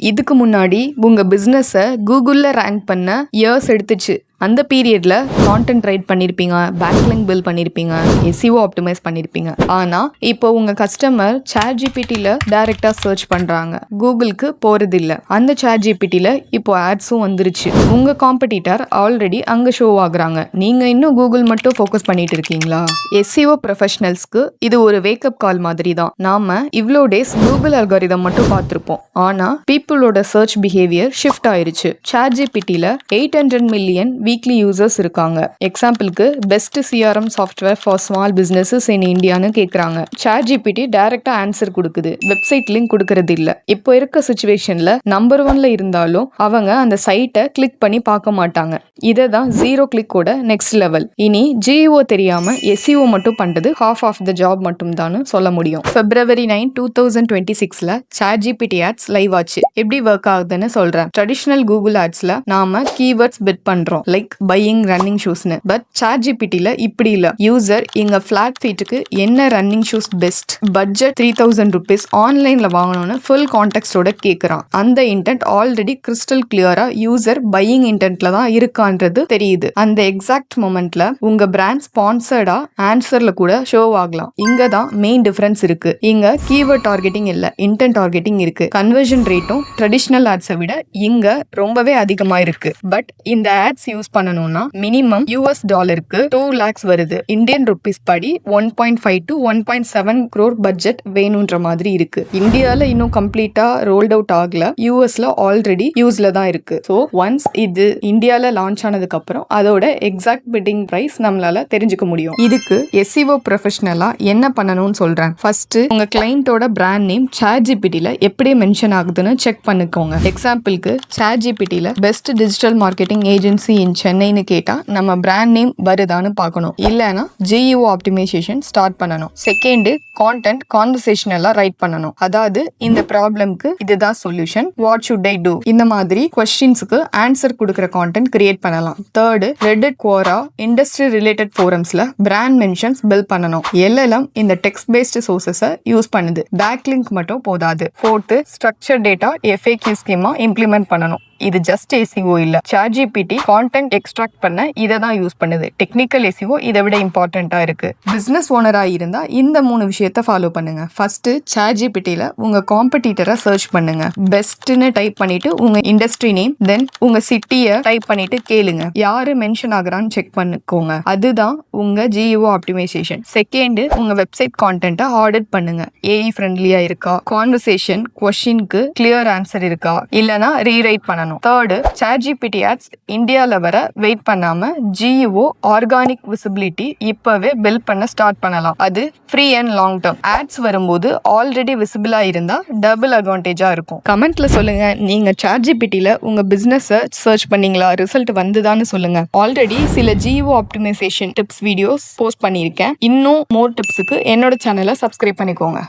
இதுக்கு முன்னாடி உங்க பிசினஸை கூகுள்ல ரேங்க் பண்ண இயர்ஸ் எடுத்துச்சு. அந்த பீரியட்ல கான்டென்ட் ரைட் பண்ணியிருப்பீங்க, பேக்லிங்க் பில்ட் பண்ணியிருப்பீங்க, எஸ்இஓ ஆப்டிமைஸ் பண்ணியிருப்பீங்க. ஆனால் இப்போ உங்கள் கஸ்டமர் சாட் ஜிபிடியில் டைரெக்டாக சர்ச் பண்ணுறாங்க, கூகுளுக்கு போகிறது இல்லை. அந்த சாட் ஜிபிடியில் இப்போ ஆட்ஸும் வந்துருச்சு. உங்கள் காம்படிட்டர் ஆல்ரெடி அங்கே ஷோ ஆகுறாங்க. நீங்கள் இன்னும் கூகுள் மட்டும் ஃபோக்கஸ் பண்ணிட்டு இருக்கீங்களா? எஸ்இஓ ப்ரொஃபஷனல்ஸ்க்கு இது ஒரு வேக்கப் கால் மாதிரி தான். நாம இவ்வளோ டேஸ் கூகுள் அல்காரிதம் மட்டும் பார்த்துருப்போம். ஆனால் பீப்புளோட சர்ச் பிஹேவியர் ஷிஃப்ட் ஆயிருச்சு. சாட் ஜிபிடியில் 800 மில்லியன் வீக்லி யூசர்ஸ் இருக்காங்க. எக்ஸாம்பிளுக்கு best CRM software for small businesses in இந்தியான்னு கேட்குறாங்க. சாட் ஜிபிடி டைரக்டா ஆன்சர் கொடுக்குது, வெப்சைட் லிங்க் கொடுக்கறது இல்ல. இப்போ இருக்க சிச்சுவேஷன்ல நம்பர் 1ல இருந்தாலும் அவங்க அந்த சைட்டை கிளிக் பண்ணி பார்க்க மாட்டாங்க. இதை தான் 0 கிளிக்கோட நெக்ஸ்ட் லெவல். இனி ஜிஓ தெரியாம எஸ்இஓ மட்டும் பண்றது ஹாஃப் ஆஃப் த ஜாப் மட்டும் தான் சொல்ல முடியும். February 9, 2026ல சாட் ஜிபிடி ஆட்ஸ் லைவ் ஆச்சு. எப்படி ஒர்க் ஆகுதுன்னு சொல்றேன். ட்ரெடிஷனல் கூகுள் ஆட்ஸ்ல நாம கீவேர்ட்ஸ் பிட் பண்றோம், லைக் பையிங் ரன்னிங் ஷூஸ்னு. பட் சாட் ஜிபிடில இப்படி இல்ல. யூசர் இங்க ஃபிளாட் ஃபீட்டுக்கு என்ன running shoes best, budget 3000 rupees ஆன்லைன்ல வாங்கணும்னு ஃபுல் கான்டெக்ஸ்டோட கேட்குறான். அந்த இன்டென்ட் ஆல்ரெடி கிறிஸ்டல் கிளியரா யூசர் பையிங் இன்டென்ட்ல தான் இருக்கான்றது தெரியுது. அந்த எக்ஸாக்ட் மொமெண்ட்ல உங்க பிராண்ட் ஸ்பான்சர்டா ஆன்சர்ல கூட ஷோ ஆகலாம். இங்க தான் மெயின் டிஃபரன்ஸ் இருக்கு. இங்க கீவேர்ட் டார்கெட்டிங் இல்ல, இன்டென்ட் டார்கெட்டிங் இருக்கு. கன்வர்ஷன் ரேட்டும் ட்ரெடிஷனல் ஆட்ஸை விட இங்க ரொம்பவே அதிகமா இருக்கு. பட் இந்த ஆட்ஸ் யூஸ் பண்ணணும்னா மினிமம் $2 lakhs வருது. இந்தியன் ருபீஸ் படி 1.5 to 1.7 crore பட்ஜெட் வேணும்ன்ற மாதிரி இருக்கு. இந்தியால இன்னும் கம்ப்ளீட்டா ரோல்ட் அவுட் ஆகல. யூஎஸ்ல ஆல்ரெடி யூஸ்ல தான் இருக்கு. ஸோ ஒன்ஸ் இது இந்தியால லான்ச் ஆனதுக்கு அப்புறம் அதோட எக்ஸாக்ட் பிட்டிங் பிரைஸ் நம்மளால தெரிஞ்சுக்க முடியும். இதுக்கு எஸ்இஓ ப்ரொஃபஷனலா என்ன பண்ணணும்னு சொல்றேன். ஃபர்ஸ்ட் உங்க கிளைண்டோட பிராண்ட் நேம் சாட் ஜிபிடில எப்படி மென்ஷன் ஆகுதுன்னு செக் பண்ணிக்கோங்க. எக்ஸாம்பிளுக்கு சாட் ஜிபிடில best digital marketing agency in சென்னைன்னு கேட்டா நம்ம பிராண்ட் நேம் வருதான்னு பார்க்கணும். இல்லைன்னா ஜிஇஓ ஆப்டிமைசேஷன் ஸ்டார்ட் பண்ணணும். செகண்ட், கான்டென்ட் கான்வர்சேஷனலா ரைட் பண்ணணும். அதாவது இந்த ப்ராப்ளம்க்கு இதுதான் solution, what should I do, இந்த மாதிரி கொஸ்டின்ஸ்க்கு ஆன்சர் கொடுக்குற கான்டென்ட் கிரியேட் பண்ணலாம். Third, Reddit, Quora, industry related ஃபோரம்ஸ்ல பிராண்ட் மென்ஷன்ஸ் பில்ட் பண்ணணும். எல்லாம் இந்த டெக்ஸ்ட் பேஸ்ட் சோர்சஸை யூஸ் பண்ணுது, பேக்லிங்க் மட்டும் போதாது. Fourth, structure data FAQ schema implement பண்ணணும். இது ஜஸ்ட் எஸ்இஓ இல்ல, சாட் ஜிபிடி கான்டென்ட் எக்ஸ்ட்ராக்ட் பண்ண இதை தான் யூஸ் பண்ணுது. டெக்னிக்கல் எஸ்இஓ இதை விட இம்பார்ட்டண்டா இருக்கு. பிசினஸ் ஓனரா இருந்தா இந்த 3 விஷயத்த ஃபாலோ பண்ணுங்க. ஃபர்ஸ்ட், சாட் ஜிபிடில உங்க காம்படிட்டரை சர்ச் பண்ணுங்க. பெஸ்ட்னு டைப் பண்ணிட்டு உங்க இண்டஸ்ட்ரி நேம், தென் உங்க சிட்டியை டைப் பண்ணிட்டு கேளுங்க, யாரு மென்ஷன் ஆகுறான்னு செக் பண்ணிக்கோங்க. அதுதான் உங்க ஜிஇஓ ஆப்டிமைசேஷன். செகண்ட், உங்க வெப்சைட் கான்டென்ட்டை ஆடிட் பண்ணுங்க. ஏஐ ஃப்ரெண்ட்லியா இருக்கா, கான்வர்சேஷன் கொஸ்டினுக்கு கிளியர் ஆன்சர் இருக்கா, இல்லனா ரீரைட் பண்ணணும். தேர்டு, சாட் ஜிபிடி ஆட்ஸ் இந்தியால வர வெயிட் பண்ணாம ஜிஇஓ ஆர்கானிக் விசிபிலிட்டி இப்பவே பில்ட் பண்ண ஸ்டார்ட் பண்ணலாம். அது free and long term. Ads வரும்போது ஆல்ரெடி விசிபிளா இருந்தா டபுள் அட்வான்டேஜா இருக்கும். கமெண்ட்ல சொல்லுங்க, நீங்க சாட் ஜிபிடில உங்க பிசினஸ் சர்ச் பண்ணீங்களா, ரிசல்ட் வந்துதான்னு சொல்லுங்க. ஆல்ரெடி சில ஜிஇஓ ஆப்டிமைசேஷன் டிப்ஸ் வீடியோஸ் போஸ்ட் பண்ணியிருக்கேன். இன்னும் மோர் டிப்ஸுக்கு என்னோட சேனலை சப்ஸ்கிரைப் பண்ணிக்கோங்க.